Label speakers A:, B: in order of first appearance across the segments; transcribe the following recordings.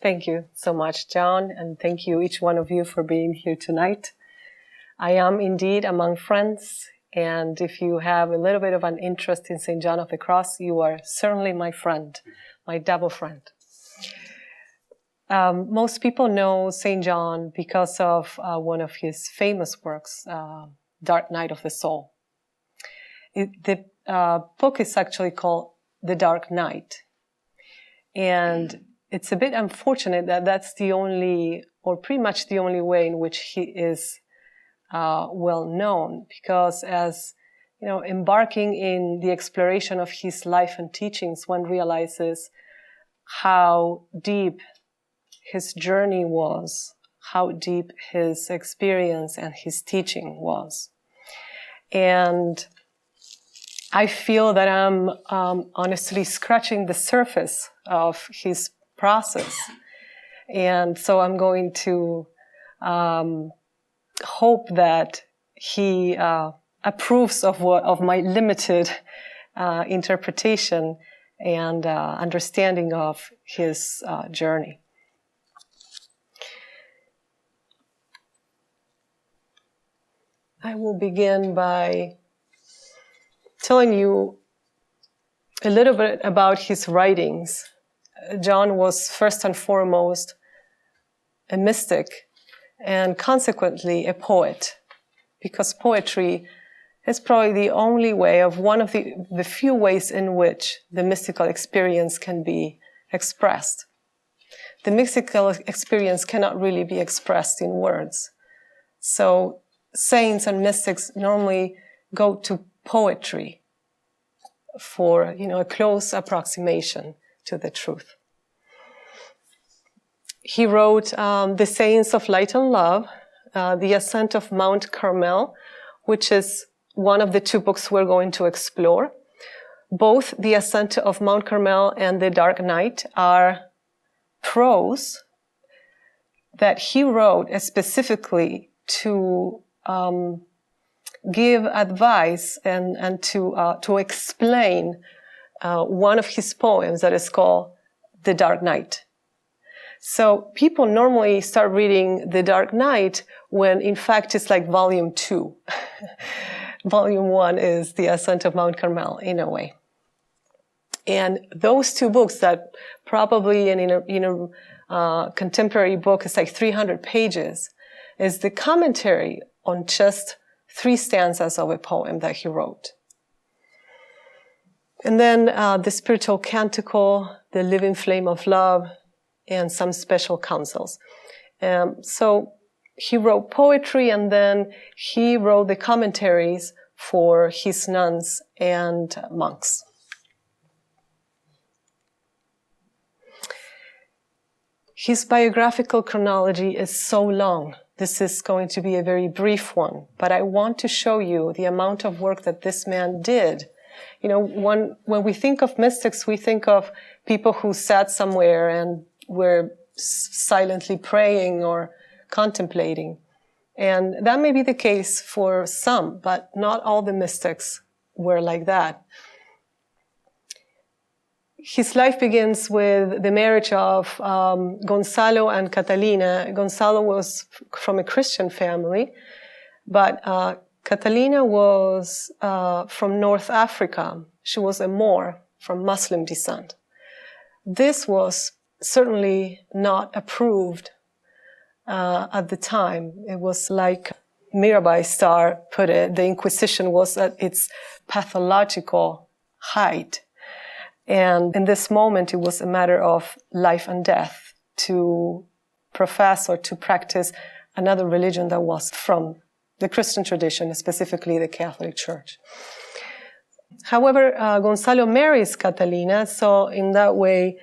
A: Thank you so much, John, and thank you, each one of you, for being here tonight. I am indeed among friends, and if you have a little bit of an interest in St. John of the Cross, you are certainly my friend, my double friend. Most people know St. John because of one of his famous works, Dark Night of the Soul. The book is actually called The Dark Night. And it's a bit unfortunate that that's the only, or pretty much the only way in which he is well known, because as you know, embarking in the exploration of his life and teachings, one realizes how deep his journey was, how deep his experience and his teaching was. And I feel that I'm honestly scratching the surface of his process. And so I'm going to hope that he approves of my limited interpretation and understanding of his journey. I will begin by telling you a little bit about his writings. John was first and foremost a mystic and consequently a poet, because poetry is probably the only way, of one of the few ways in which the mystical experience can be expressed. The mystical experience cannot really be expressed in words. So saints and mystics normally go to poetry for, a close approximation to the truth. He wrote The Sayings of Light and Love, The Ascent of Mount Carmel, which is one of the two books we're going to explore. Both The Ascent of Mount Carmel and The Dark Night are prose that he wrote specifically to give advice and to explain one of his poems that is called The Dark Night. So people normally start reading The Dark Night when in fact it's like volume 2. Volume 1 is The Ascent of Mount Carmel in a way. And those two books that probably in a contemporary book is like 300 pages is the commentary on just 3 stanzas of a poem that he wrote. And then the Spiritual Canticle, the Living Flame of Love, and some special counsels. So he wrote poetry, and then he wrote the commentaries for his nuns and monks. His biographical chronology is so long. This is going to be a very brief one, but I want to show you the amount of work that this man did. When we think of mystics, we think of people who sat somewhere and were silently praying or contemplating. And that may be the case for some, but not all the mystics were like that. His life begins with the marriage of Gonzalo and Catalina. Gonzalo was from a Christian family, but Catalina was from North Africa. She was a Moor from Muslim descent. This was certainly not approved at the time. It was like Mirabai Starr put it, the Inquisition was at its pathological height. And in this moment, it was a matter of life and death to profess or to practice another religion that was from the Christian tradition, specifically the Catholic Church. However, Gonzalo marries Catalina, so in that way,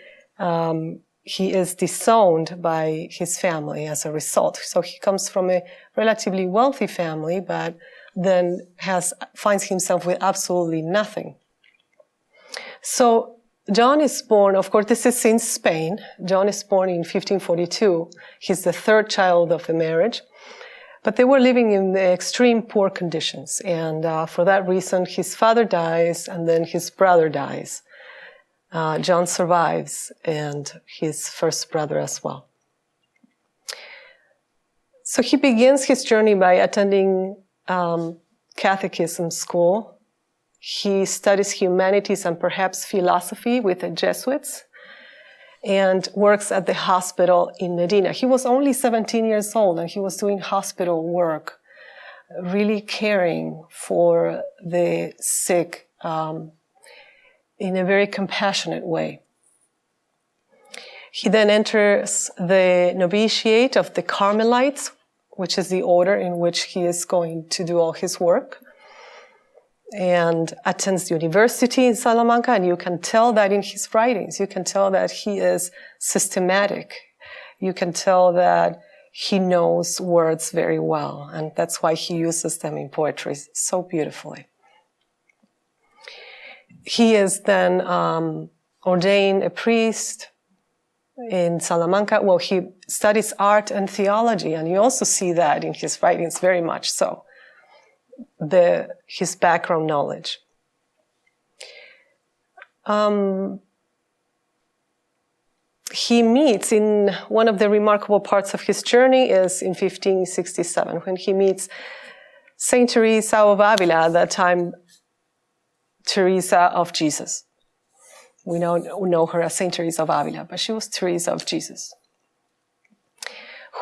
A: he is disowned by his family as a result. So he comes from a relatively wealthy family, but then finds himself with absolutely nothing. So John is born, of course, this is in Spain. John is born in 1542. He's the third child of the marriage. But they were living in extreme poor conditions. And for that reason, his father dies, and then his brother dies. John survives, and his first brother as well. So he begins his journey by attending catechism school. He studies humanities and perhaps philosophy with the Jesuits, and works at the hospital in Medina. He was only 17 years old, and he was doing hospital work, really caring for the sick in a very compassionate way. He then enters the novitiate of the Carmelites, which is the order in which he is going to do all his work, and attends university in Salamanca, and you can tell that in his writings. You can tell that he is systematic. You can tell that he knows words very well, and that's why he uses them in poetry so beautifully. He is then ordained a priest in Salamanca. Well, he studies art and theology, and you also see that in his writings very much so. His background knowledge. He meets, in one of the remarkable parts of his journey is in 1567, when he meets Saint Teresa of Avila, at that time Teresa of Jesus. We know her as Saint Teresa of Avila, but she was Teresa of Jesus,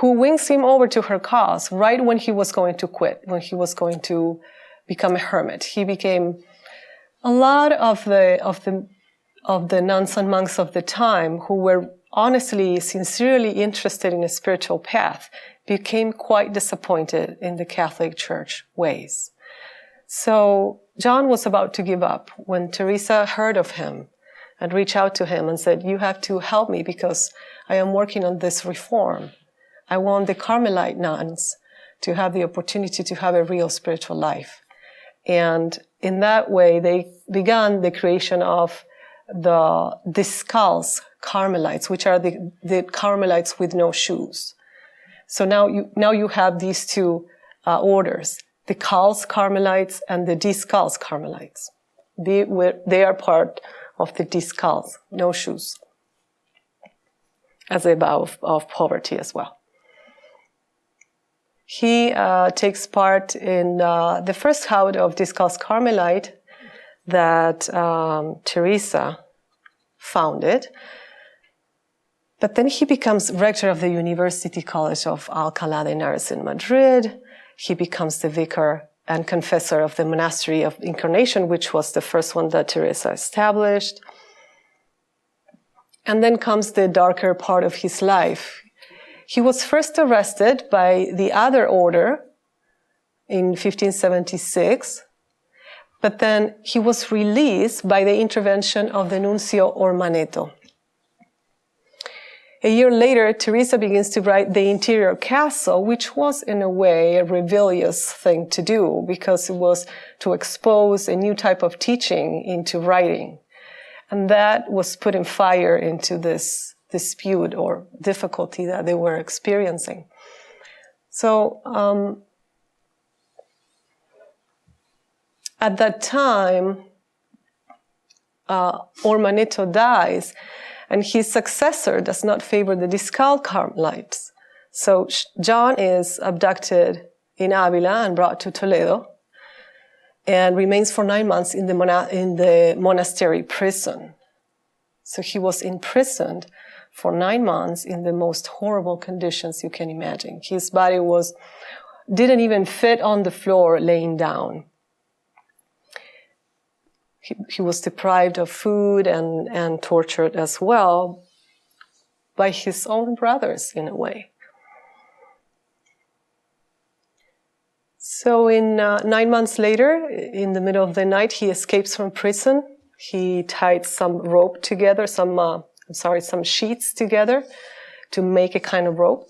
A: who wins him over to her cause right when he was going to quit, when he was going to become a hermit. He became a lot of the nuns and monks of the time who were honestly, sincerely interested in a spiritual path, became quite disappointed in the Catholic Church ways. So John was about to give up when Teresa heard of him and reached out to him and said, "You have to help me because I am working on this reform. I want the Carmelite nuns to have the opportunity to have a real spiritual life." And in that way, they began the creation of the Discalced Carmelites, which are the Carmelites with no shoes. So now you have these two orders, the Calced Carmelites and the Discalced Carmelites. They are part of the Discalced, no shoes, as a vow of poverty as well. He takes part in the first house of Discalced Carmelite that Teresa founded. But then he becomes rector of the University College of Alcalá de Henares in Madrid. He becomes the vicar and confessor of the Monastery of Incarnation, which was the first one that Teresa established. And then comes the darker part of his life. He was first arrested by the other order in 1576, but then he was released by the intervention of the Nuncio Ormaneto. A year later, Teresa begins to write The Interior Castle, which was in a way a rebellious thing to do because it was to expose a new type of teaching into writing. And that was putting fire into this dispute or difficulty that they were experiencing. So at that time, Ormaneto dies, and his successor does not favor the Discalced Carmelites. So John is abducted in Avila and brought to Toledo, and remains for 9 months in the monastery prison. So he was imprisoned for 9 months in the most horrible conditions you can imagine. His body didn't even fit on the floor laying down. He was deprived of food and tortured as well by his own brothers in a way. So 9 months later, in the middle of the night, he escapes from prison. He tied some rope together, some sheets together to make a kind of rope,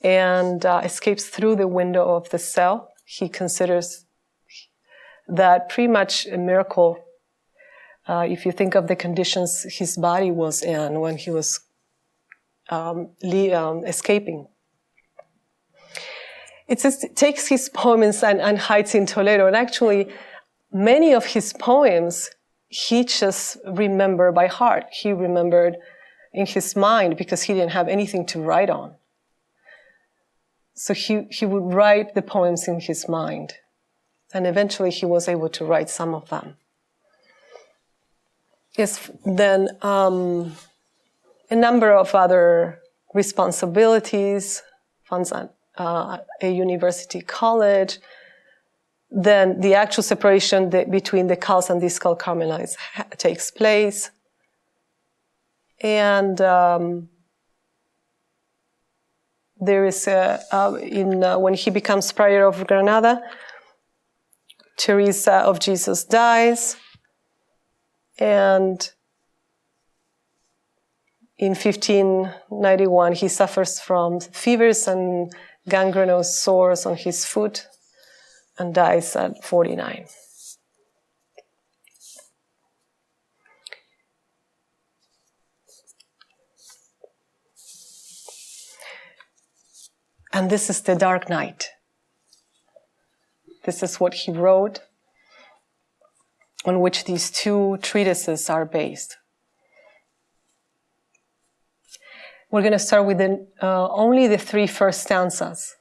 A: and escapes through the window of the cell. He considers that pretty much a miracle if you think of the conditions his body was in when he was escaping. It takes his poems and hides in Toledo, and actually many of his poems he just remembered by heart. He remembered in his mind because he didn't have anything to write on. So he would write the poems in his mind. And eventually he was able to write some of them. Yes, then a number of other responsibilities, funds at a university college. Then the actual separation between the Cals and discal Carmelites takes place. And there is when he becomes prior of Granada, Teresa of Jesus dies, and in 1591 he suffers from fevers and gangrenous sores on his foot and dies at 49. And this is the dark night. This is what he wrote, on which these two treatises are based. We're going to start with only the 3 first stanzas.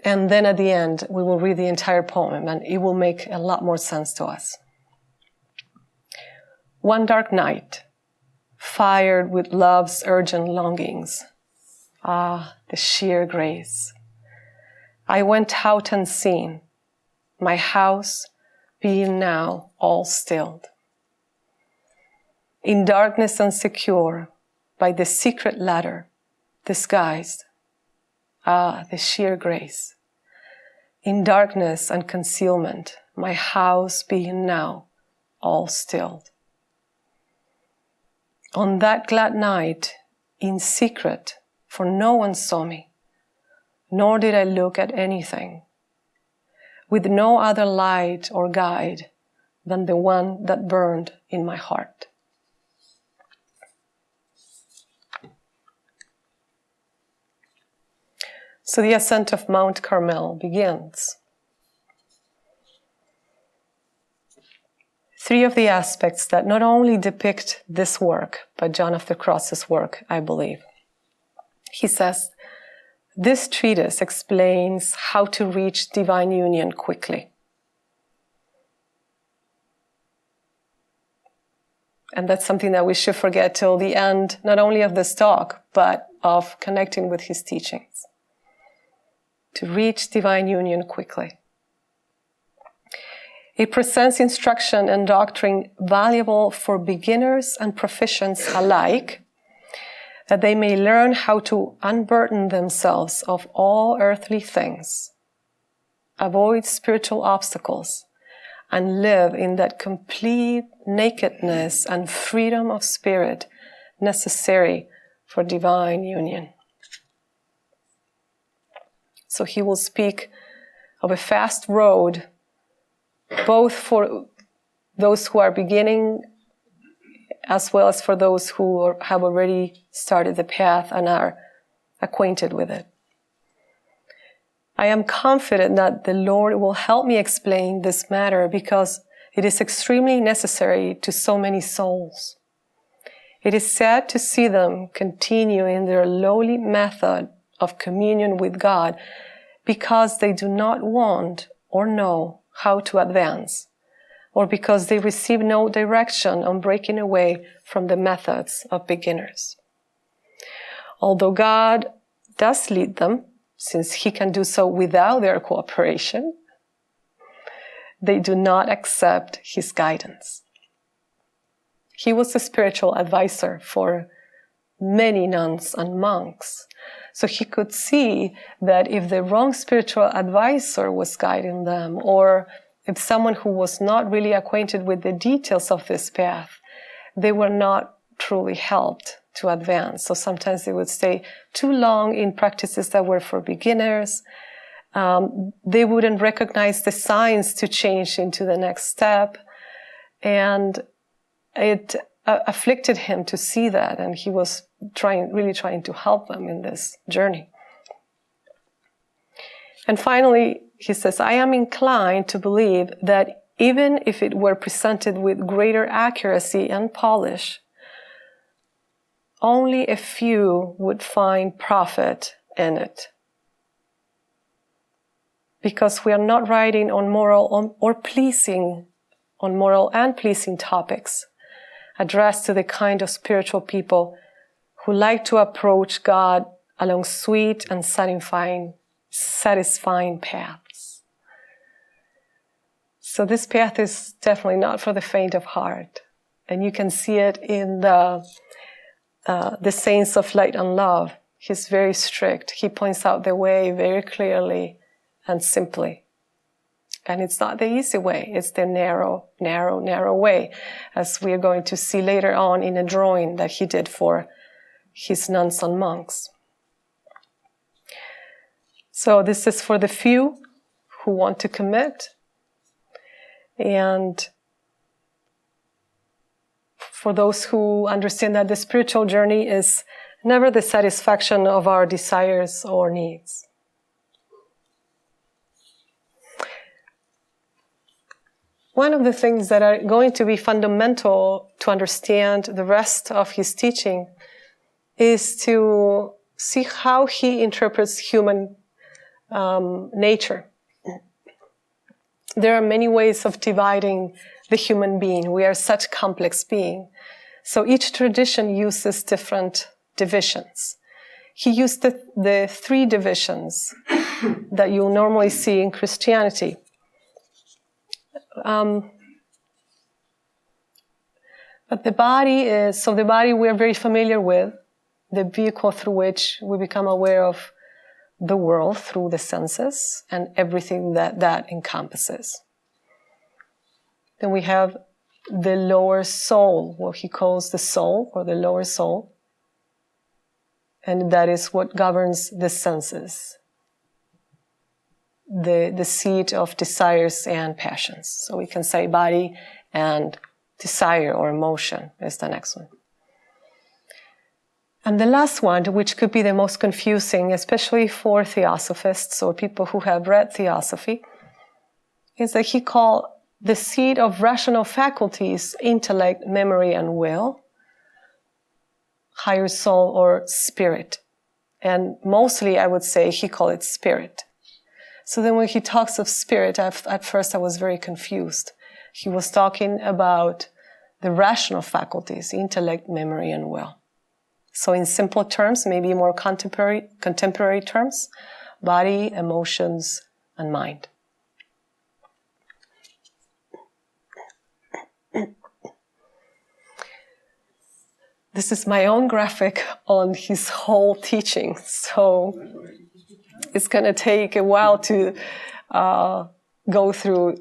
A: And then at the end, we will read the entire poem, and it will make a lot more sense to us. One dark night, fired with love's urgent longings. Ah, the sheer grace. I went out unseen, my house being now all stilled. In darkness unsecure, by the secret ladder, disguised. Ah, the sheer grace. In darkness and concealment, my house being now all stilled. On that glad night, in secret, for no one saw me, nor did I look at anything, with no other light or guide than the one that burned in my heart. So the ascent of Mount Carmel begins. 3 of the aspects that not only depict this work, but John of the Cross's work, I believe. He says, this treatise explains how to reach divine union quickly. And that's something that we should forget till the end, not only of this talk, but of connecting with his teachings. To reach divine union quickly. It presents instruction and doctrine valuable for beginners and proficients alike, that they may learn how to unburden themselves of all earthly things, avoid spiritual obstacles, and live in that complete nakedness and freedom of spirit necessary for divine union. So he will speak of a fast road, both for those who are beginning as well as for those who have already started the path and are acquainted with it. I am confident that the Lord will help me explain this matter because it is extremely necessary to so many souls. It is sad to see them continue in their lowly method of communion with God because they do not want or know how to advance, or because they receive no direction on breaking away from the methods of beginners. Although God does lead them, since he can do so without their cooperation, they do not accept his guidance. He was a spiritual advisor for many nuns and monks, so he could see that if the wrong spiritual advisor was guiding them, or if someone who was not really acquainted with the details of this path, they were not truly helped to advance. So sometimes they would stay too long in practices that were for beginners. They wouldn't recognize the signs to change into the next step. And it afflicted him to see that, and he was really trying to help them in this journey. And finally, he says, I am inclined to believe that even if it were presented with greater accuracy and polish, only a few would find profit in it. Because we are not writing on moral and pleasing topics addressed to the kind of spiritual people who like to approach God along sweet and satisfying paths. So this path is definitely not for the faint of heart. And you can see it in the Saints of Light and Love. He's very strict. He points out the way very clearly and simply. And it's not the easy way. It's the narrow way, as we are going to see later on in a drawing that he did for his nuns and monks. So this is for the few who want to commit, and for those who understand that the spiritual journey is never the satisfaction of our desires or needs. One of the things that are going to be fundamental to understand the rest of his teaching is to see how he interprets human nature. There are many ways of dividing the human being. We are such complex beings. So each tradition uses different divisions. He used the three divisions that you'll normally see in Christianity. But the body we are very familiar with, the vehicle through which we become aware of the world through the senses and everything that encompasses. Then we have the lower soul, what he calls the soul or the lower soul. And that is what governs the senses, the seat of desires and passions. So we can say body and desire or emotion is the next one. And the last one, which could be the most confusing, especially for Theosophists or people who have read Theosophy, is that he called the seat of rational faculties, intellect, memory, and will, higher soul or spirit. And mostly I would say he called it spirit. So then when he talks of spirit, at first I was very confused. He was talking about the rational faculties, intellect, memory, and will. So in simple terms, maybe more contemporary terms, body, emotions, and mind. This is my own graphic on his whole teaching. So it's going to take a while to go through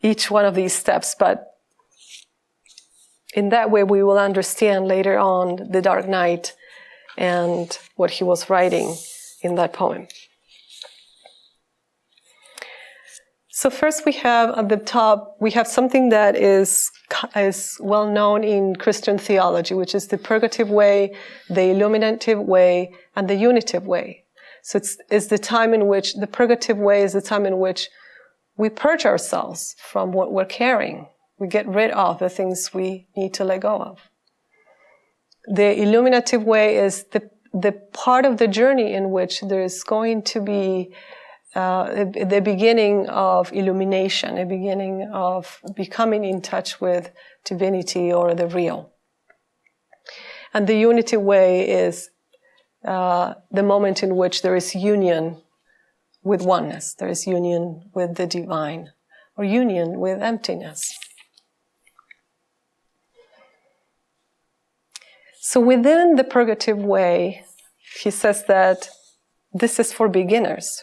A: each one of these steps, but in that way we will understand later on the Dark Night and what he was writing in that poem. So first we have at the top, we have something that is well known in Christian theology, which is the Purgative Way, the Illuminative Way, and the Unitive Way. So it's the time in which, the Purgative Way is the time in which we purge ourselves from what we're carrying. We get rid of the things we need to let go of. The Illuminative Way is the part of the journey in which there is going to be the beginning of illumination, a beginning of becoming in touch with divinity or the real. And the Unity Way is the moment in which there is union with oneness, there is union with the divine, or union with emptiness. So within the Purgative Way, he says that this is for beginners,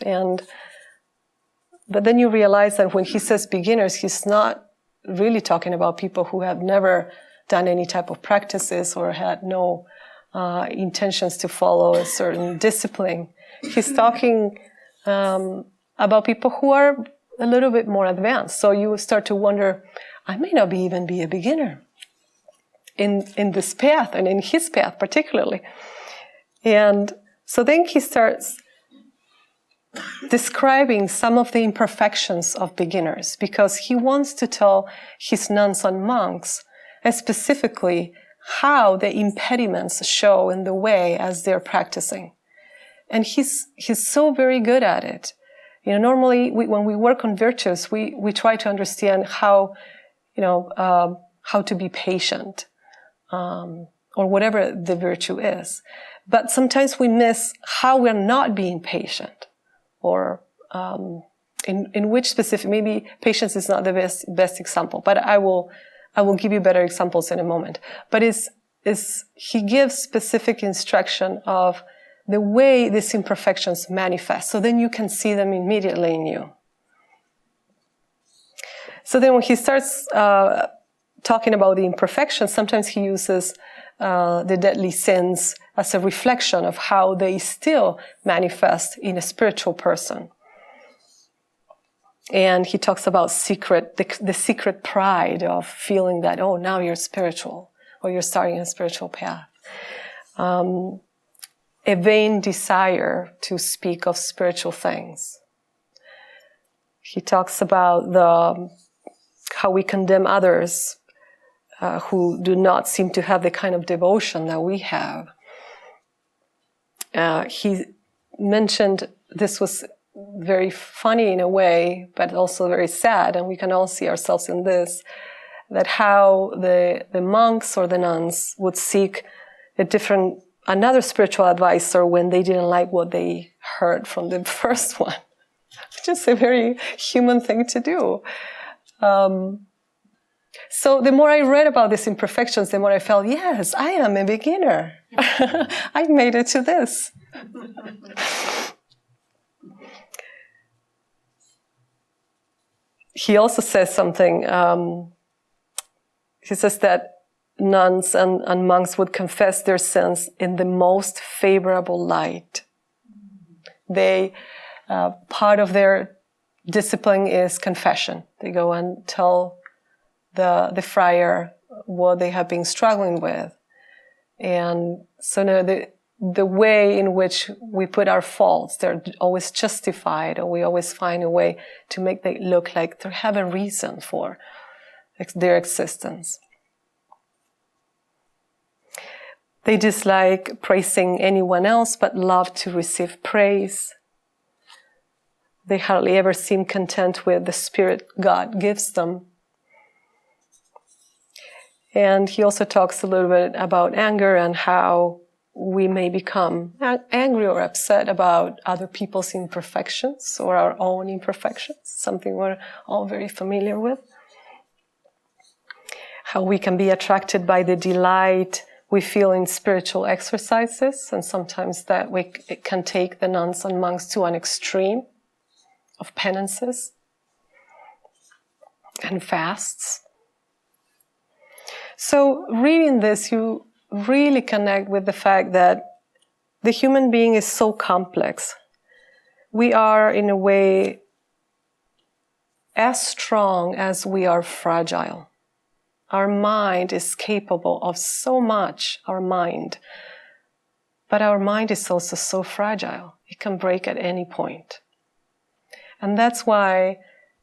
A: but then you realize that when he says beginners, he's not really talking about people who have never done any type of practices or had no intentions to follow a certain discipline. He's talking about people who are a little bit more advanced. So you start to wonder, I may not even be a beginner in this path and in his path particularly. And so then he starts describing some of the imperfections of beginners, because he wants to tell his nuns and monks specifically how the impediments show in the way as they're practicing. And he's so very good at it. Normally when we work on virtues, we try to understand how to be patient, or whatever the virtue is. But sometimes we miss how we're not being patient, or in which specific, maybe patience is not the best example, but I will give you better examples in a moment. But he gives specific instruction of the way these imperfections manifest, so then you can see them immediately in you. So then when he starts talking about the imperfections, sometimes he uses the deadly sins as a reflection of how they still manifest in a spiritual person. And he talks about the secret pride of feeling that, oh, now you're spiritual, or you're starting a spiritual path. A vain desire to speak of spiritual things. He talks about how we condemn others who do not seem to have the kind of devotion that we have. He mentioned, this was very funny in a way, but also very sad, and we can all see ourselves in this, that how the monks or the nuns would seek another spiritual advisor when they didn't like what they heard from the first one. Which is a very human thing to do. So the more I read about these imperfections, the more I felt, yes, I am a beginner. I made it to this. He also says something. He says that nuns and monks would confess their sins in the most favorable light. They, part of their discipline is confession. They go and tell the friar what they have been struggling with. And so now the way in which we put our faults, they're always justified, or we always find a way to make them look like they have a reason for their existence. They dislike praising anyone else, but love to receive praise. They hardly ever seem content with the spirit God gives them. And he also talks a little bit about anger and how we may become angry or upset about other people's imperfections or our own imperfections, something we're all very familiar with. How we can be attracted by the delight we feel in spiritual exercises, and sometimes that it can take the nuns and monks to an extreme of penances and fasts. So reading this, you really connect with the fact that the human being is so complex. We are, in a way, as strong as we are fragile. Our mind is capable of so much, our mind. But our mind is also so fragile. It can break at any point. And that's why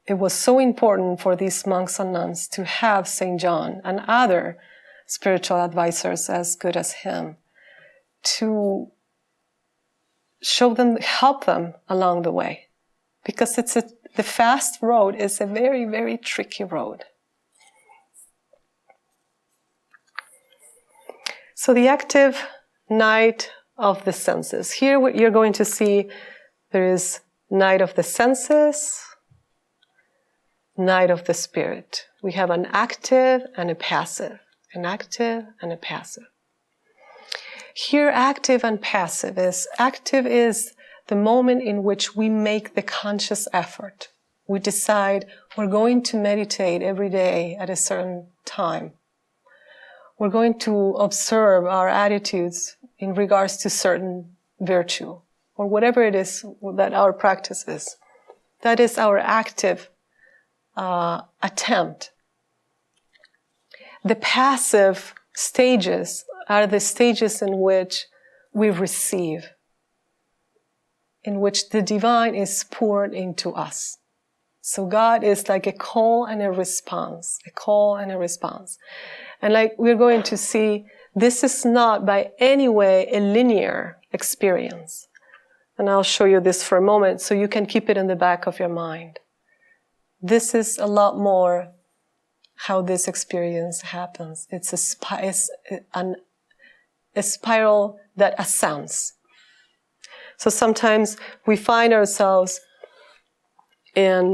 A: it was so important for these monks and nuns to have St. John and other spiritual advisors as good as him to show them, help them along the way. Because the fast road is a very, very tricky road. So the active night of the senses. Here what you're going to see, there is night of the senses, night of the spirit. We have an active and a passive. An active and a passive. Here, active and passive is the moment in which we make the conscious effort. We decide we're going to meditate every day at a certain time. We're going to observe our attitudes in regards to certain virtue, or whatever it is that our practice is. That is our active attempt. The passive stages are the stages in which we receive. in which the divine is poured into us. So God is like a call and a response, a call and a response. And like we're going to see, this is not by any way a linear experience. And I'll show you this for a moment so you can keep it in the back of your mind. This is a lot more how this experience happens. It's a spiral that ascends. So sometimes we find ourselves in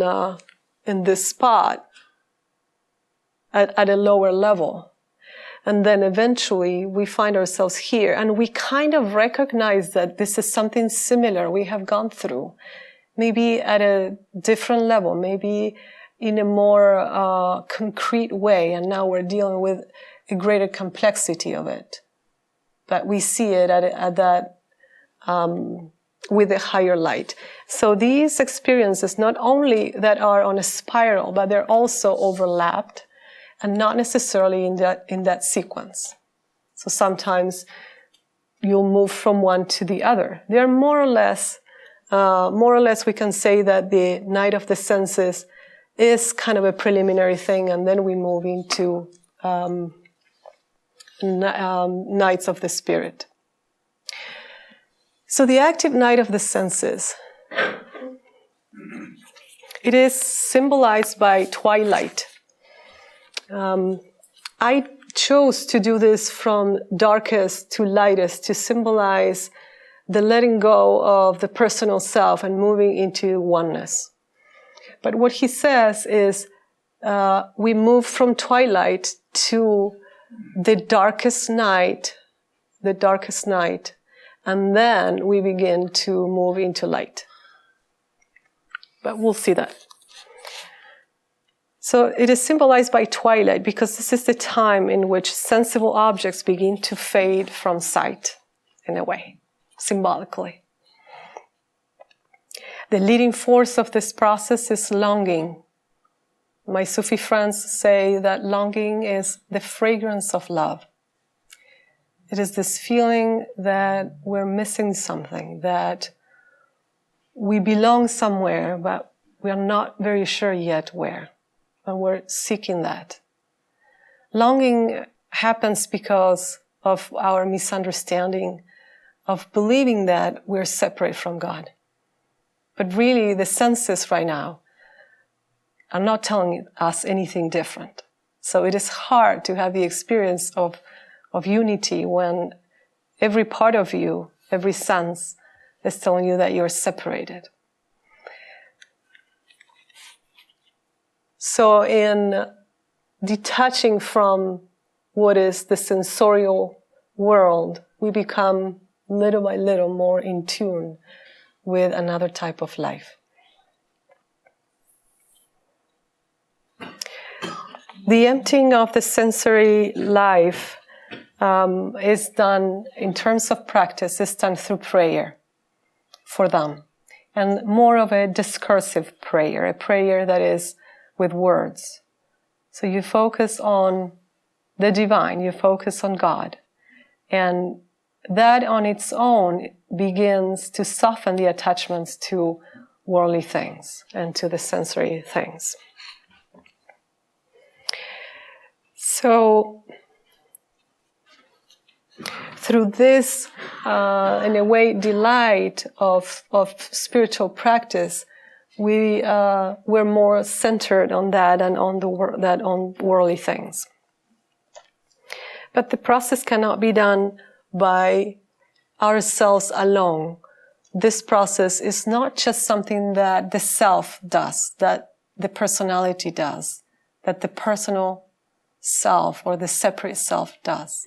A: this spot at a lower level. And then eventually we find ourselves here, and we kind of recognize that this is something similar we have gone through, maybe at a different level, maybe in a more concrete way, and now we're dealing with a greater complexity of it. But we see it at that with a higher light. So these experiences, not only that are on a spiral, but they're also overlapped, and not necessarily in that sequence. So sometimes you'll move from one to the other. They're more or less we can say that the night of the senses is kind of a preliminary thing, and then we move into nights of the spirit. So the active night of the senses, it is symbolized by twilight. I chose to do this from darkest to lightest to symbolize the letting go of the personal self and moving into oneness. But what he says is we move from twilight to the darkest night, and then we begin to move into light. But we'll see that. So it is symbolized by twilight because this is the time in which sensible objects begin to fade from sight, in a way, symbolically. The leading force of this process is longing. My Sufi friends say that longing is the fragrance of love. It is this feeling that we're missing something, that we belong somewhere, but we are not very sure yet where. And we're seeking that. Longing happens because of our misunderstanding of believing that we're separate from God. But really, the senses right now are not telling us anything different. So it is hard to have the experience of unity when every part of you, every sense, is telling you that you're separated. So in detaching from what is the sensorial world, we become little by little more in tune with another type of life. The emptying of the sensory life is done, in terms of practice, is done through prayer for them. And more of a discursive prayer, a prayer that is with words. So you focus on the divine, you focus on God. And that on its own begins to soften the attachments to worldly things and to the sensory things. So through this, in a way, delight of spiritual practice, we're more centered on that and on worldly things. But the process cannot be done by ourselves alone. This process is not just something that the self does, that the personality does, that the personal self or the separate self does.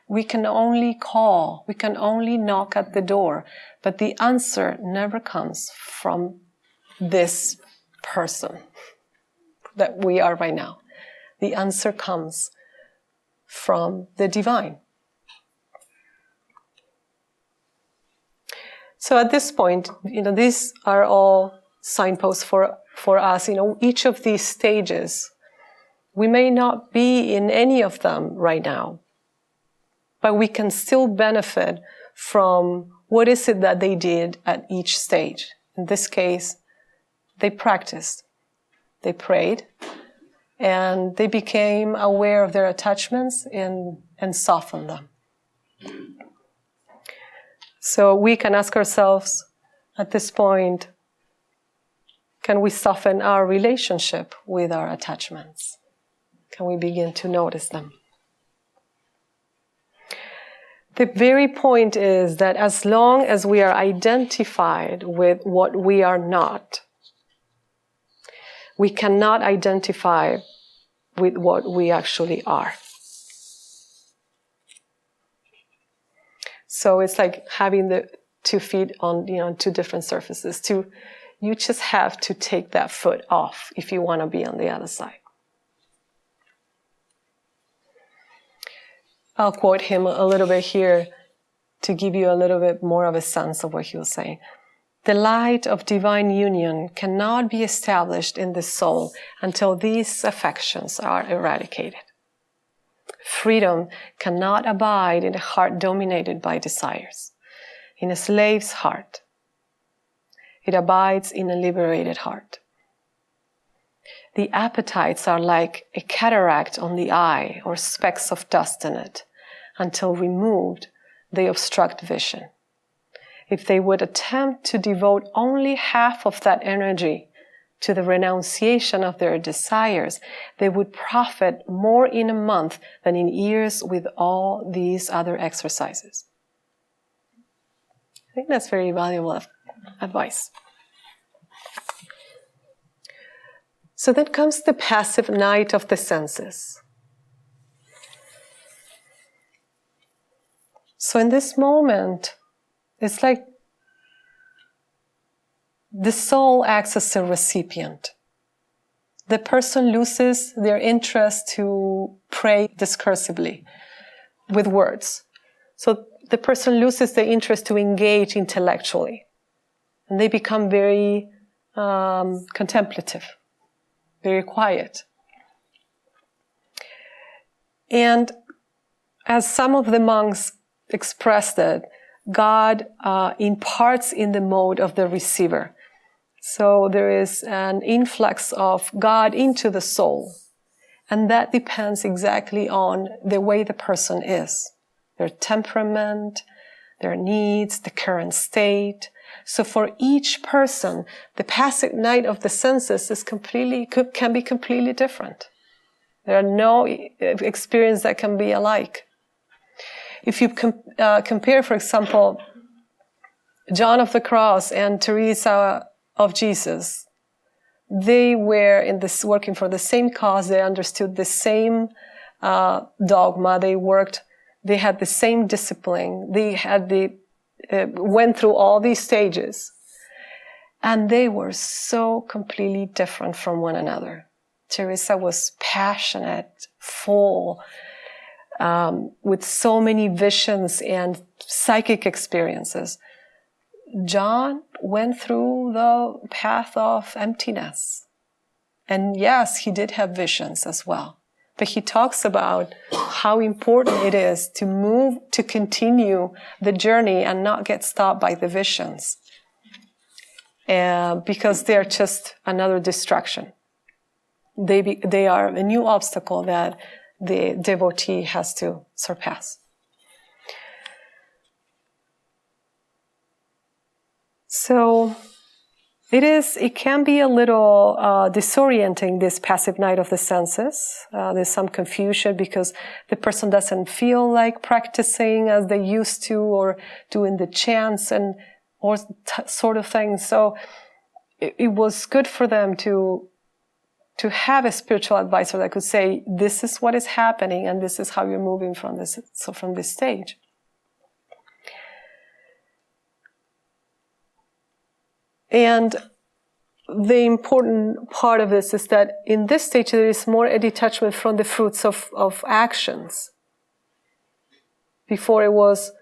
A: We can only call, we can only knock at the door, but the answer never comes from this person that we are right now. The answer comes from the divine. So at this point, these are all signposts for us. Each of these stages, we may not be in any of them right now, but we can still benefit from what is it that they did at each stage? In this case, they practiced, they prayed, and they became aware of their attachments and softened them. So we can ask ourselves at this point, can we soften our relationship with our attachments? Can we begin to notice them? The very point is that as long as we are identified with what we are not, we cannot identify with what we actually are. So it's like having the 2 feet on, 2 different surfaces. You just have to take that foot off if you want to be on the other side. I'll quote him a little bit here to give you a little bit more of a sense of what he was saying. The light of divine union cannot be established in the soul until these affections are eradicated. Freedom cannot abide in a heart dominated by desires, in a slave's heart. It abides in a liberated heart. The appetites are like a cataract on the eye or specks of dust in it. Until removed, they obstruct vision. If they would attempt to devote only half of that energy to the renunciation of their desires, they would profit more in a month than in years with all these other exercises. I think that's very valuable advice. So then comes the passive night of the senses. So in this moment, it's like the soul acts as a recipient. The person loses their interest to pray discursively with words. So the person loses the interest to engage intellectually. And they become very contemplative, very quiet. And as some of the monks expressed it, God imparts in the mode of the receiver. So there is an influx of God into the soul. And that depends exactly on the way the person is, their temperament, their needs, the current state. So for each person, the passive night of the senses can be completely different. There are no experience that can be alike. If you compare, for example, John of the Cross and Teresa of Jesus, they were working for the same cause. They understood the same dogma. They had the same discipline. They went through all these stages. And they were so completely different from one another. Teresa was passionate, full, with so many visions and psychic experiences. John went through the path of emptiness. And yes, he did have visions as well. But he talks about how important it is to continue the journey and not get stopped by the visions. Because they're just another distraction. They are a new obstacle that the devotee has to surpass. So it can be a little disorienting, this passive night of the senses. There's some confusion because the person doesn't feel like practicing as they used to, or doing the chants or sort of things. So it was good for them to have a spiritual advisor that could say, this is what is happening and this is how you're moving from this stage. And the important part of this is that in this stage there is more a detachment from the fruits of actions. Before it was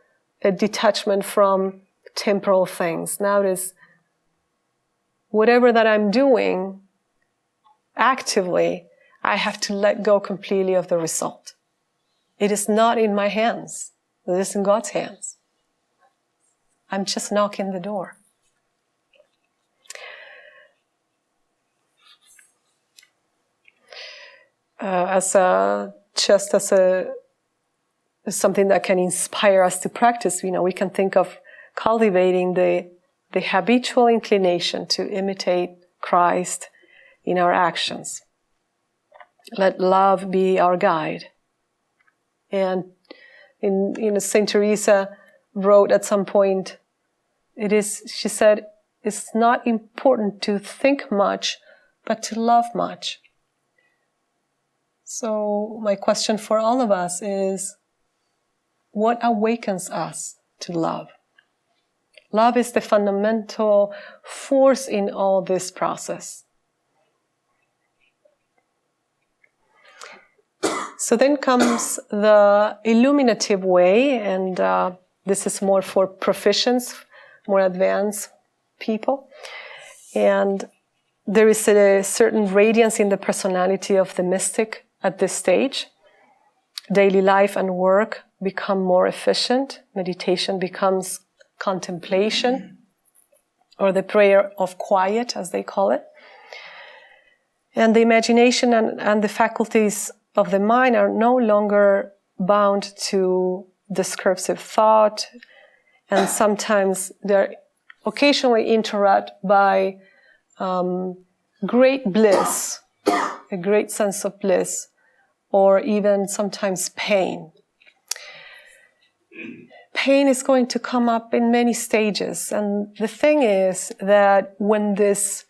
A: a detachment from temporal things. Now it is whatever that I'm doing actively, I have to let go completely of the result. It is not in my hands. It is in God's hands. I'm just knocking the door. As something that can inspire us to practice, we can think of cultivating the habitual inclination to imitate Christ in our actions. Let love be our guide. And Saint Teresa wrote at some point, she said, it's not important to think much, but to love much. So my question for all of us is, what awakens us to love? Love is the fundamental force in all this process. So then comes the illuminative way, and this is more for proficients, more advanced people. And there is a certain radiance in the personality of the mystic at this stage. Daily life and work become more efficient. Meditation becomes contemplation, or the prayer of quiet, as they call it. And the imagination and the faculties of the mind are no longer bound to discursive thought, and sometimes they're occasionally interrupted by great bliss, a great sense of bliss, or even sometimes pain. Pain is going to come up in many stages, and the thing is that when this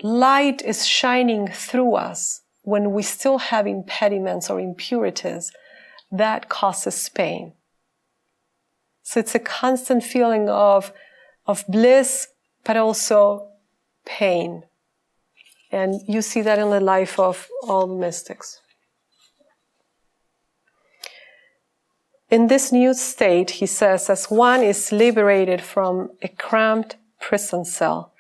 A: light is shining through us, when we still have impediments or impurities, that causes pain. So it's a constant feeling of bliss, but also pain. And you see that in the life of all mystics. In this new state, he says, as one is liberated from a cramped prison cell,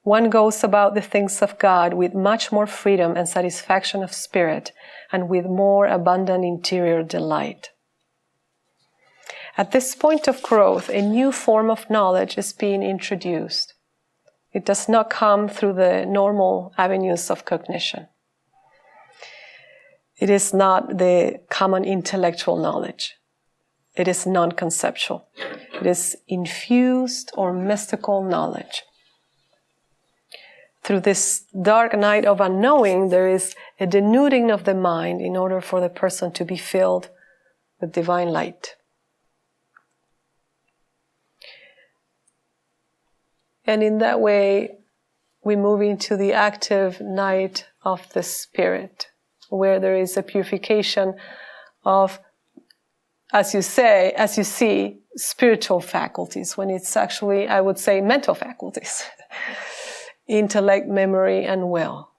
A: one goes about the things of God with much more freedom and satisfaction of spirit, and with more abundant interior delight. At this point of growth, a new form of knowledge is being introduced. It does not come through the normal avenues of cognition. It is not the common intellectual knowledge. It is non-conceptual. It is infused or mystical knowledge. Through this dark night of unknowing, there is a denuding of the mind in order for the person to be filled with divine light. And in that way, we move into the active night of the spirit, where there is a purification of, as you see, spiritual faculties, when it's actually, I would say, mental faculties. Intellect, memory, and will.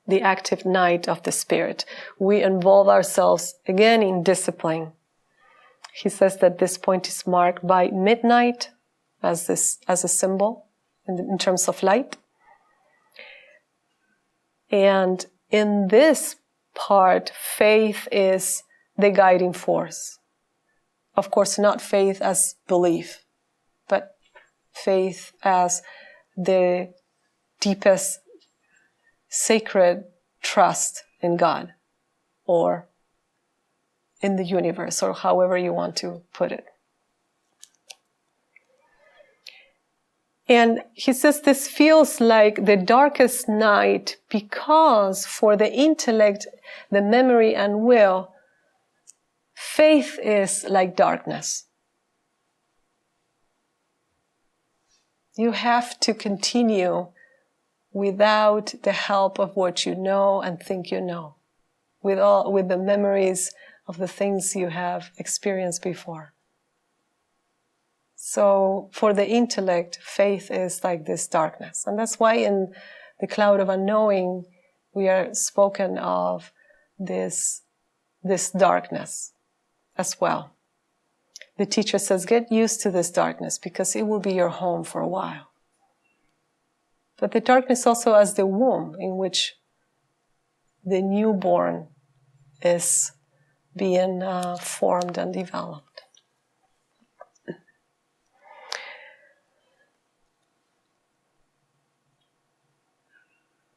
A: The active night of the spirit. We involve ourselves again in discipline. He says that this point is marked by midnight as a symbol in terms of light. And in this part, faith is the guiding force. Of course, not faith as belief, but faith as the deepest sacred trust in God or in the universe, or however you want to put it. And he says this feels like the darkest night because for the intellect, the memory and will, faith is like darkness. You have to continue without the help of what you know and think you know, with the memories of the things you have experienced before. So for the intellect, faith is like this darkness. And that's why in the cloud of unknowing, we are spoken of this darkness as well. The teacher says, get used to this darkness because it will be your home for a while. But the darkness also as the womb in which the newborn is being formed and developed.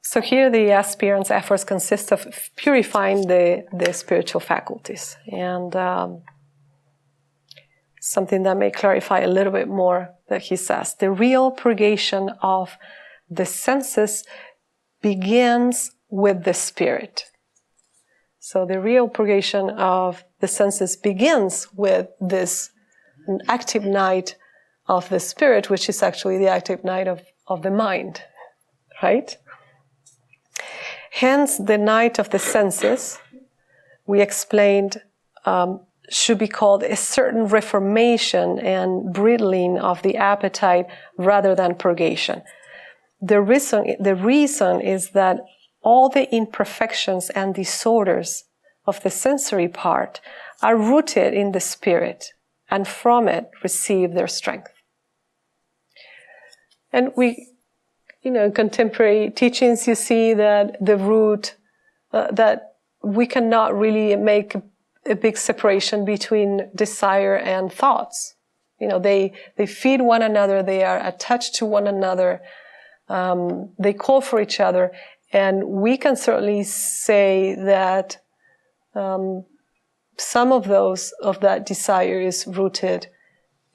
A: So here the aspirant's efforts consist of purifying the spiritual faculties. And something that may clarify a little bit more that he says, the real purgation of the senses begins with the spirit. So the real purgation of the senses begins with this active night of the spirit, which is actually the active night of the mind, right? Hence, the night of the senses, we explained, should be called a certain reformation and bridling of the appetite rather than purgation. The reason is that all the imperfections and disorders of the sensory part are rooted in the spirit, and from it receive their strength. And in contemporary teachings, you see that the root, that we cannot really make a big separation between desire and thoughts. They feed one another, they are attached to one another, they call for each other, and we can certainly say that some of that desire is rooted,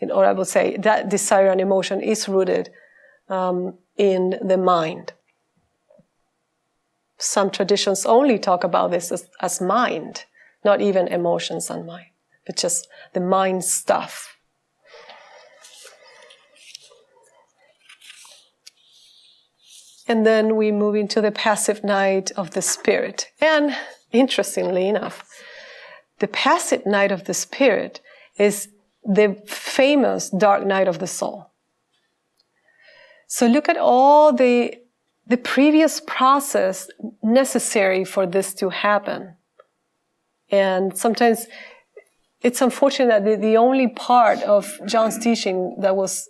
A: or I would say that desire and emotion is rooted in the mind. Some traditions only talk about this as mind, not even emotions and mind, but just the mind stuff. And then we move into the passive night of the spirit. And interestingly enough, the passive night of the spirit is the famous dark night of the soul. So look at all the previous process necessary for this to happen. And sometimes it's unfortunate that the only part of John's teaching that was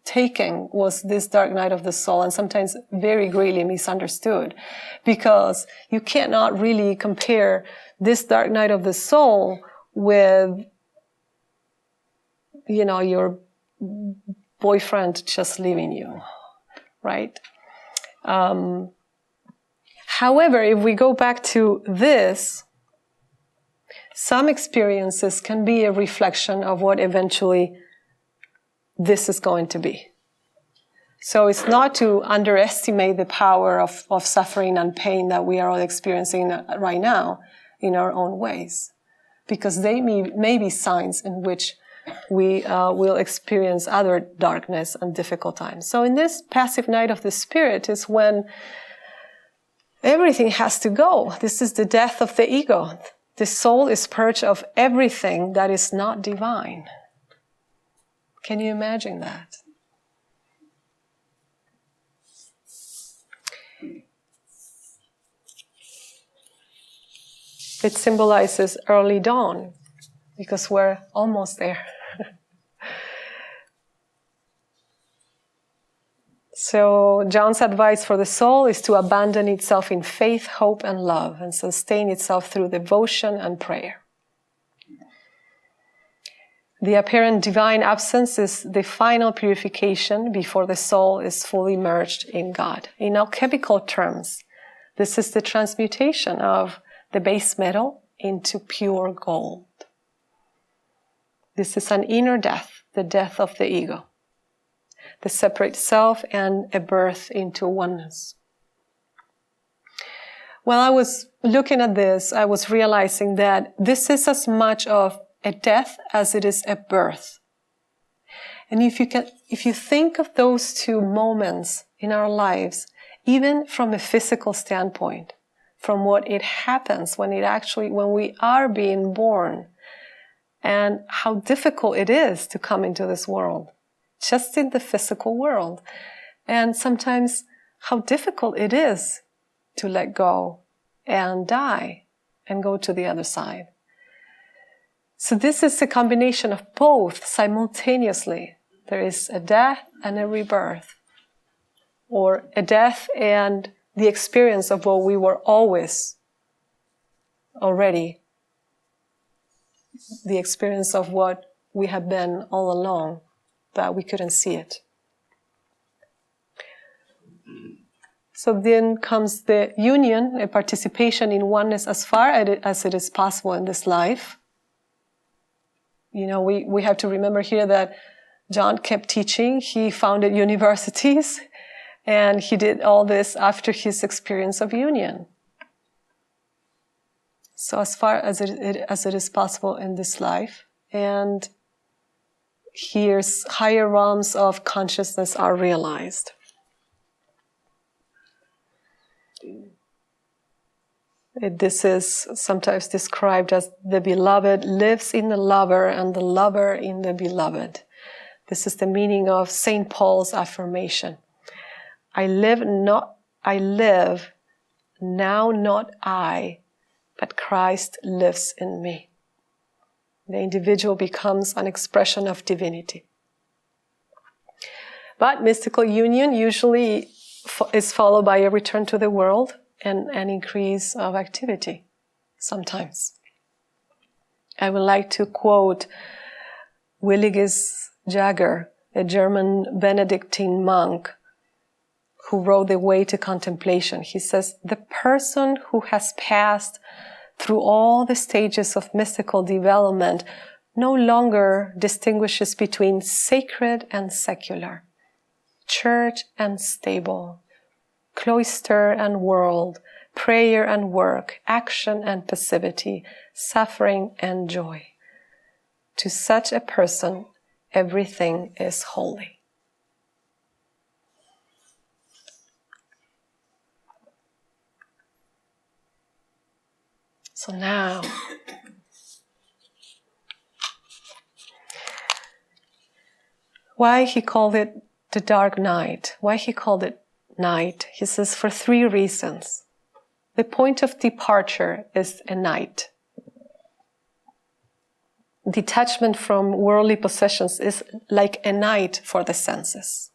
A: taken was this dark night of the soul, and sometimes very greatly misunderstood, because you cannot really compare this dark night of the soul with, your boyfriend just leaving you, right? However, if we go back to this, some experiences can be a reflection of what eventually this is going to be. So it's not to underestimate the power of suffering and pain that we are all experiencing right now in our own ways, because they may be signs in which we will experience other darkness and difficult times. So in this passive night of the spirit is when everything has to go. This is the death of the ego. The soul is purged of everything that is not divine. Can you imagine that? It symbolizes early dawn, because we're almost there. So John's advice for the soul is to abandon itself in faith, hope, and love, and sustain itself through devotion and prayer. The apparent divine absence is the final purification before the soul is fully merged in God. In alchemical terms, this is the transmutation of the base metal into pure gold. This is an inner death, the death of the ego, the separate self, and a birth into oneness. While I was looking at this, I was realizing that this is as much of a death as it is a birth. And if you think of those two moments in our lives, even from a physical standpoint, from what it happens when we are being born, and how difficult it is to come into this world, just in the physical world, and sometimes how difficult it is to let go and die and go to the other side. So this is a combination of both simultaneously. There is a death and a rebirth, or a death and the experience of what we were always already the experience of what we have been all along, but we couldn't see it. So then comes the union, a participation in oneness as far as it is possible in this life. You know, we have to remember here that John kept teaching. He founded universities, and he did all this after his experience of union. So as far as it is possible in this life, and here's higher realms of consciousness are realized. This is sometimes described as the beloved lives in the lover and the lover in the beloved. This is the meaning of St. Paul's affirmation. I live now not I, but Christ lives in me. The individual becomes an expression of divinity. But mystical union usually is followed by a return to the world and an increase of activity, sometimes. I would like to quote Willigis Jagger, a German Benedictine monk who wrote The Way to Contemplation. He says, the person who has passed through all the stages of mystical development no longer distinguishes between sacred and secular, church and stable, cloister and world, prayer and work, action and passivity, suffering and joy. To such a person, everything is holy. So now, why he called it the dark night? Why he called it night? He says for 3 reasons. The point of departure is a night. Detachment from worldly possessions is like a night for the senses.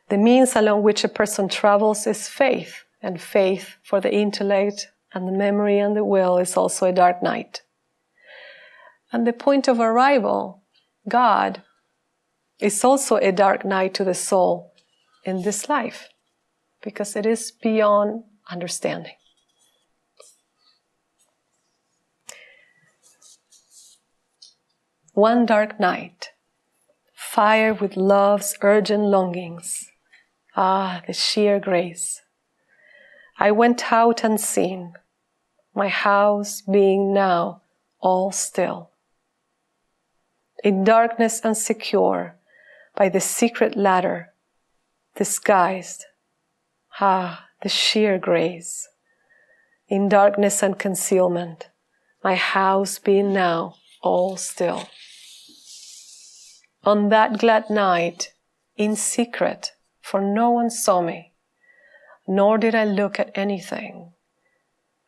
A: The means along which a person travels is faith, and faith for the intellect and the memory and the will is also a dark night. And the point of arrival, God, is also a dark night to the soul in this life, because it is beyond understanding. One dark night, fire with love's urgent longings. Ah, the sheer grace. I went out unseen, my house being now all still. In darkness and secure, by the secret ladder, disguised. Ah, the sheer grace. In darkness and concealment, my house being now all still. On that glad night, in secret, for no one saw me, nor did I look at anything,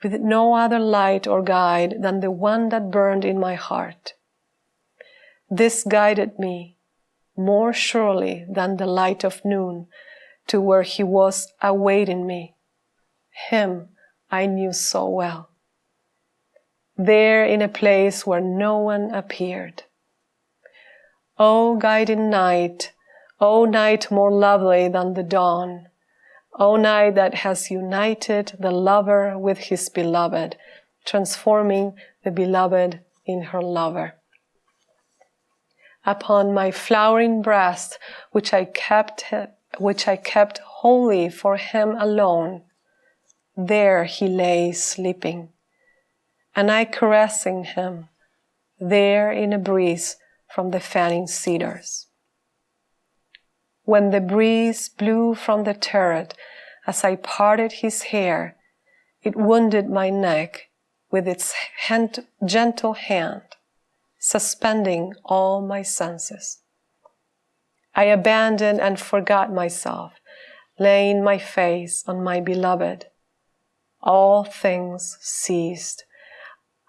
A: with no other light or guide than the one that burned in my heart. This guided me more surely than the light of noon to where he was awaiting me. Him I knew so well. There in a place where no one appeared. O guiding night, O night more lovely than the dawn, O night that has united the lover with his beloved, transforming the beloved in her lover. Upon my flowering breast, which I kept wholly for him alone, there he lay sleeping, and I caressing him, there in a breeze from the fanning cedars. When the breeze blew from the turret, as I parted his hair, it wounded my neck with its gentle hand, suspending all my senses. I abandoned and forgot myself, laying my face on my beloved. All things ceased.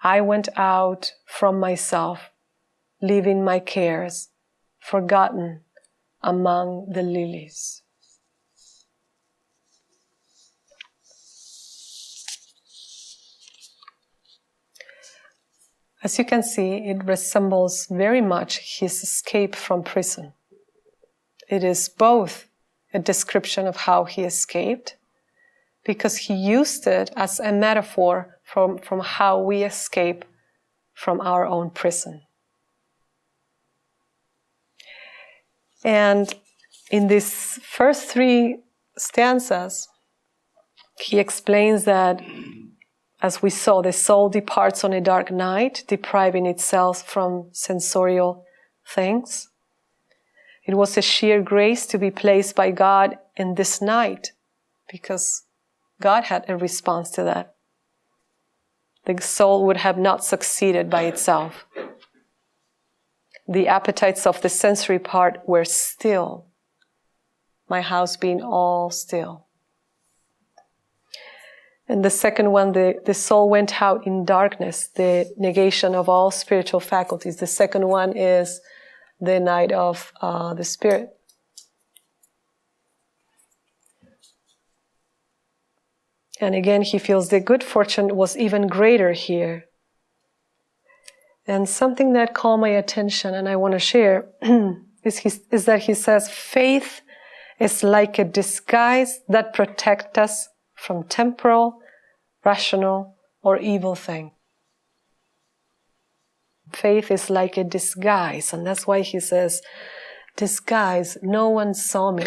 A: I went out from myself, leaving my cares, forgotten among the lilies. As you can see, it resembles very much his escape from prison. It is both a description of how he escaped, because he used it as a metaphor from how we escape from our own prison. And in these first 3 stanzas, he explains that, as we saw, the soul departs on a dark night, depriving itself from sensorial things. It was a sheer grace to be placed by God in this night, because God had a response to that. The soul would have not succeeded by itself. The appetites of the sensory part were still, my house being all still. And the second one, the soul went out in darkness, the negation of all spiritual faculties. The second one is the night of the spirit. And again, he feels the good fortune was even greater here. And something that caught my attention and I want to share is that he says, faith is like a disguise that protects us from temporal, rational, or evil thing. Faith is like a disguise, and that's why he says, disguise, no one saw me.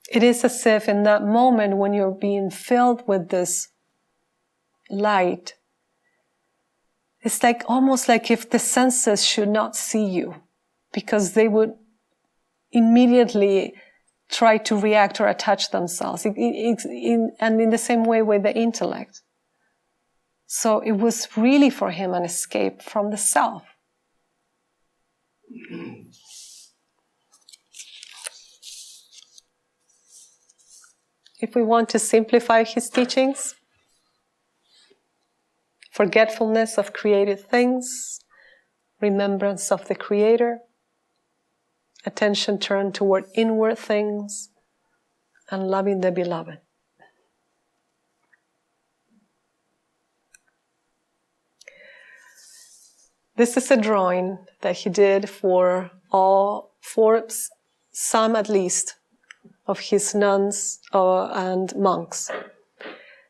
A: It is as if in that moment when you're being filled with this light, it's like almost like if the senses should not see you, because they would immediately try to react or attach themselves, and in the same way with the intellect. So it was really for him an escape from the self. If we want to simplify his teachings, forgetfulness of created things, remembrance of the Creator, attention turned toward inward things, and loving the beloved. This is a drawing that he did for some at least, of his nuns and monks.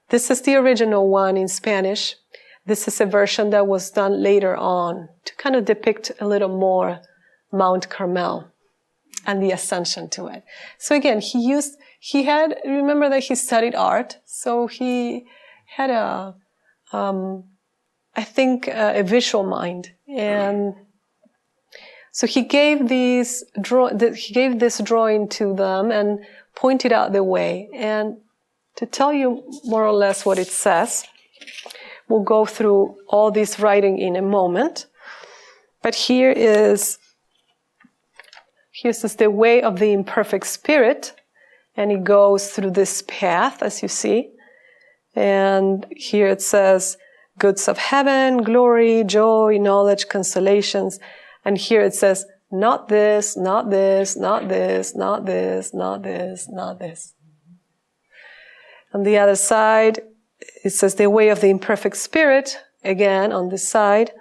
A: This is the original one in Spanish. This is a version that was done later on to kind of depict a little more Mount Carmel and the ascension to it. So again, remember that he studied art, so he had a visual mind. And so he gave this drawing to them and pointed out the way. And to tell you more or less what it says, we'll go through all this writing in a moment. But here's the way of the imperfect spirit, and it goes through this path, as you see. And here it says, goods of heaven, glory, joy, knowledge, consolations. And here it says, not this, not this, not this, not this, not this, not this. On the other side, it says the way of the imperfect spirit, again on this side.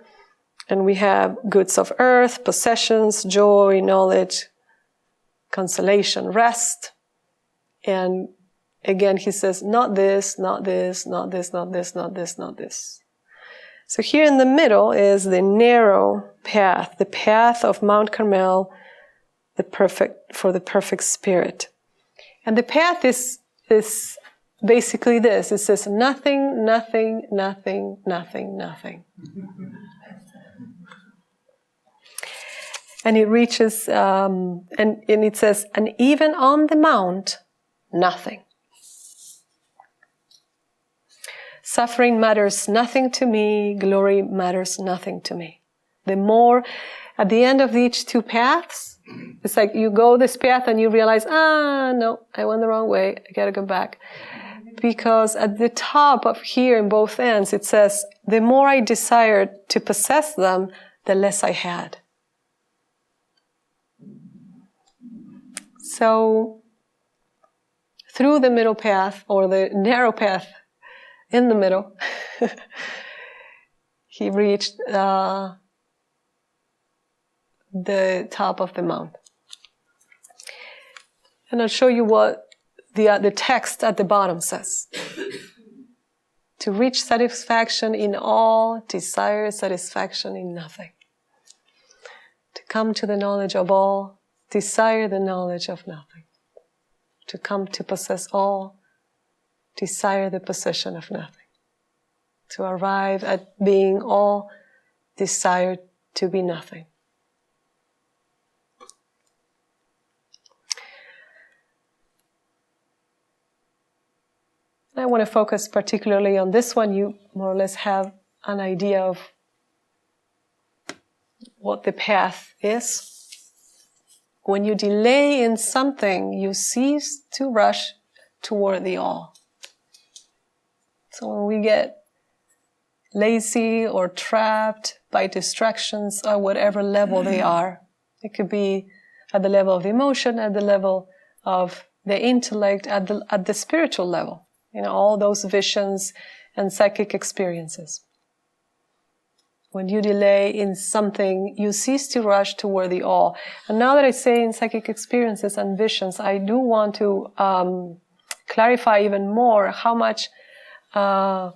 A: And we have goods of earth, possessions, joy, knowledge, consolation, rest. And again, he says, not this, not this, not this, not this, not this, not this. So here in the middle is the narrow path, the path of Mount Carmel, for the perfect spirit. And the path is basically this. It says nothing, nothing, nothing, nothing, nothing. And it reaches, and it says, and even on the mount, nothing. Suffering matters nothing to me, glory matters nothing to me. The more, at the end of each 2 paths, it's like you go this path and you realize, no, I went the wrong way, I gotta go back. Because at the top of here in both ends, it says, the more I desired to possess them, the less I had. So, through the middle path, or the narrow path, in the middle, he reached the top of the mount. And I'll show you what the text at the bottom says. To reach satisfaction in all, desire satisfaction in nothing. To come to the knowledge of all, desire the knowledge of nothing. To come to possess all, desire the possession of nothing. To arrive at being all, desire to be nothing. I want to focus particularly on this one. You more or less have an idea of what the path is. When you delay in something, you cease to rush toward the all. So when we get lazy or trapped by distractions at whatever level they are, it could be at the level of emotion, at the level of the intellect, at the spiritual level. You know, all those visions and psychic experiences. When you delay in something, you cease to rush toward the all. And now that I say in psychic experiences and visions, I do want to clarify even more how much, I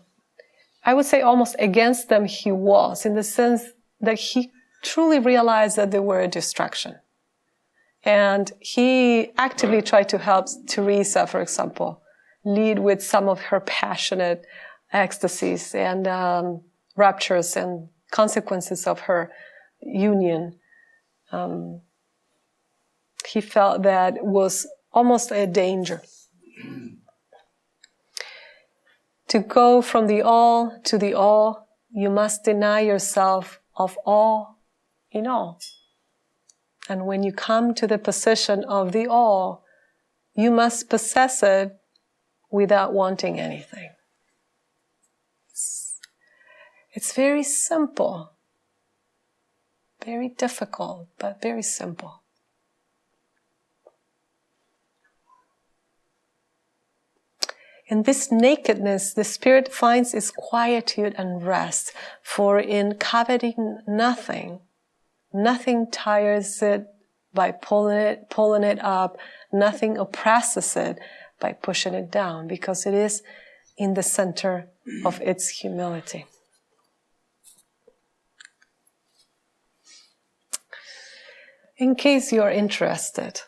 A: would say almost against them he was, in the sense that he truly realized that they were a distraction. And he actively tried to help Teresa, for example, lead with some of her passionate ecstasies and raptures and consequences of her union. He felt that was almost a danger. To go from the all to the all, you must deny yourself of all in all. And when you come to the possession of the all, you must possess it without wanting anything. It's very simple, very difficult, but very simple. In this nakedness, the spirit finds its quietude and rest, for in coveting nothing, nothing tires it by pulling it up, nothing oppresses it by pushing it down, because it is in the center of its humility. In case you're interested,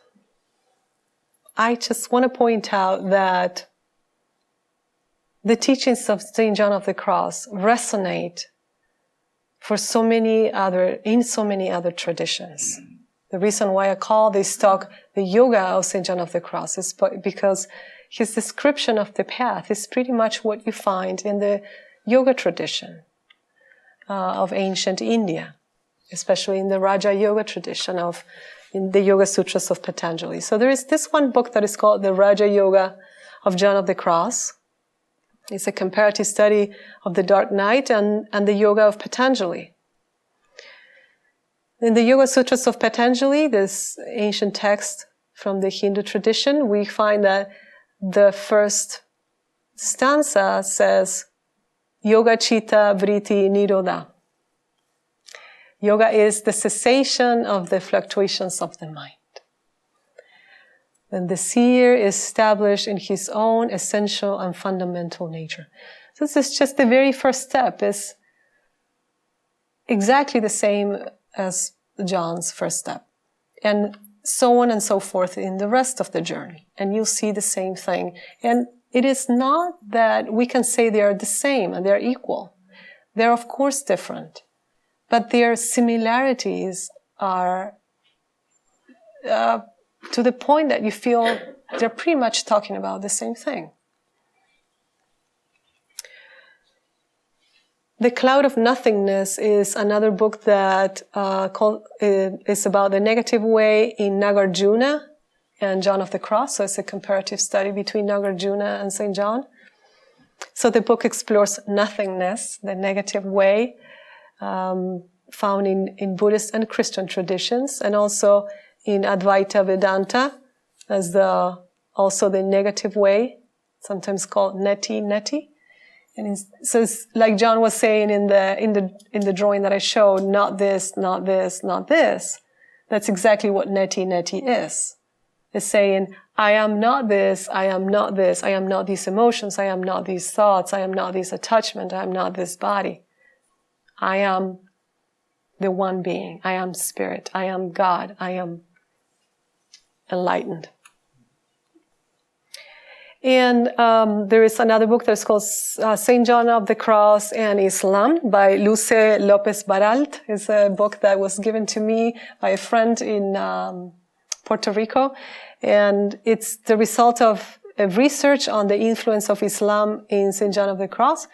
A: I just want to point out that the teachings of St. John of the Cross resonate in so many other traditions. The reason why I call this talk the Yoga of St. John of the Cross is because his description of the path is pretty much what you find in the yoga tradition of ancient India, especially in the Raja Yoga tradition in the Yoga Sutras of Patanjali. So there is this one book that is called the Raja Yoga of John of the Cross. It's a comparative study of the Dark Night and the Yoga of Patanjali. In the Yoga Sutras of Patanjali, this ancient text from the Hindu tradition, we find that the first stanza says, Yoga Chitta Vritti Nirodha. Yoga is the cessation of the fluctuations of the mind. Then the seer is established in his own essential and fundamental nature. So this is just the very first step. Is exactly the same as John's first step. And so on and so forth in the rest of the journey. And you'll see the same thing. And it is not that we can say they are the same and they're equal. They're of course different. But their similarities are to the point that you feel they're pretty much talking about the same thing. The Cloud of Nothingness is another book that is about the negative way in Nagarjuna and John of the Cross. So it's a comparative study between Nagarjuna and St. John. So the book explores nothingness, the negative way, found in Buddhist and Christian traditions, and also in Advaita Vedanta as also the negative way, sometimes called neti. So it's like John was saying in the drawing that I showed, not this, not this, not this. That's exactly what neti is. It's saying, I am not this, I am not this, I am not these emotions, I am not these thoughts, I am not this attachment, I am not this body. I am the one being. I am spirit. I am God. I am enlightened. And there is another book that's called St. John of the Cross and Islam by Luce Lopez Baralt. It's a book that was given to me by a friend in Puerto Rico. And it's the result of a research on the influence of Islam in St. John of the Cross.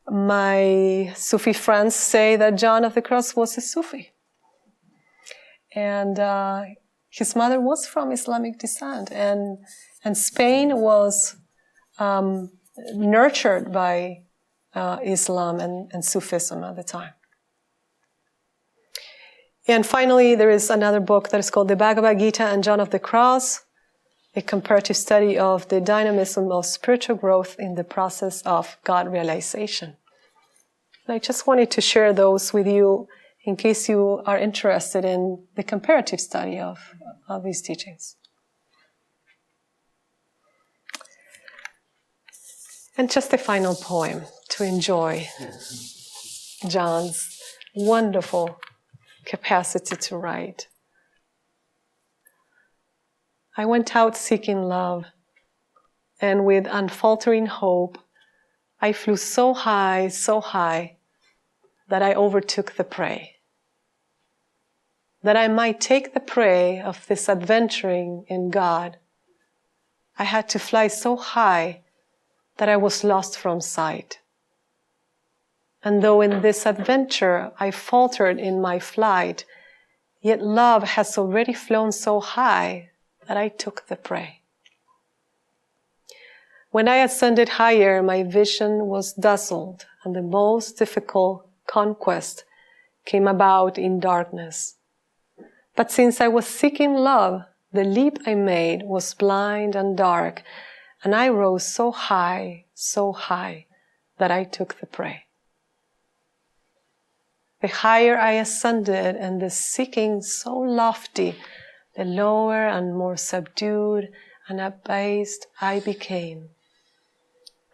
A: My Sufi friends say that John of the Cross was a Sufi. And his mother was from Islamic descent. And Spain was nurtured by Islam and Sufism at the time. And finally, there is another book that is called The Bhagavad Gita and John of the Cross, a comparative study of the dynamism of spiritual growth in the process of God realization. And I just wanted to share those with you in case you are interested in the comparative study of these teachings. And just a final poem to enjoy John's wonderful capacity to write. I went out seeking love, and with unfaltering hope, I flew so high, that I overtook the prey. That I might take the prey of this adventuring in God, I had to fly so high that I was lost from sight. And though in this adventure I faltered in my flight, yet love has already flown so high that I took the prey. When I ascended higher, my vision was dazzled, and the most difficult conquest came about in darkness. But since I was seeking love, the leap I made was blind and dark, and I rose so high, that I took the prey. The higher I ascended, and the seeking so lofty, the lower and more subdued and abased I became.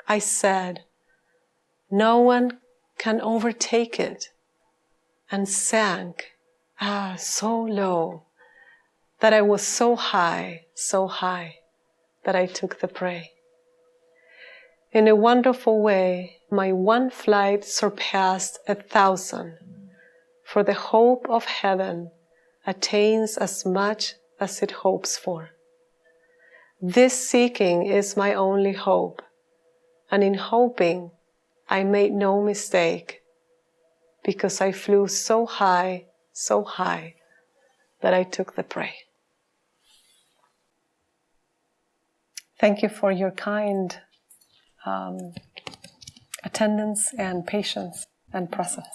A: I said, no one can overtake it, and sank, so low, that I was so high, that I took the prey. In a wonderful way, my one flight surpassed 1,000, for the hope of heaven attains as much as it hopes for. This seeking is my only hope, and in hoping I made no mistake, because I flew so high, that I took the prey. Thank you for your kind attendance and patience and presence.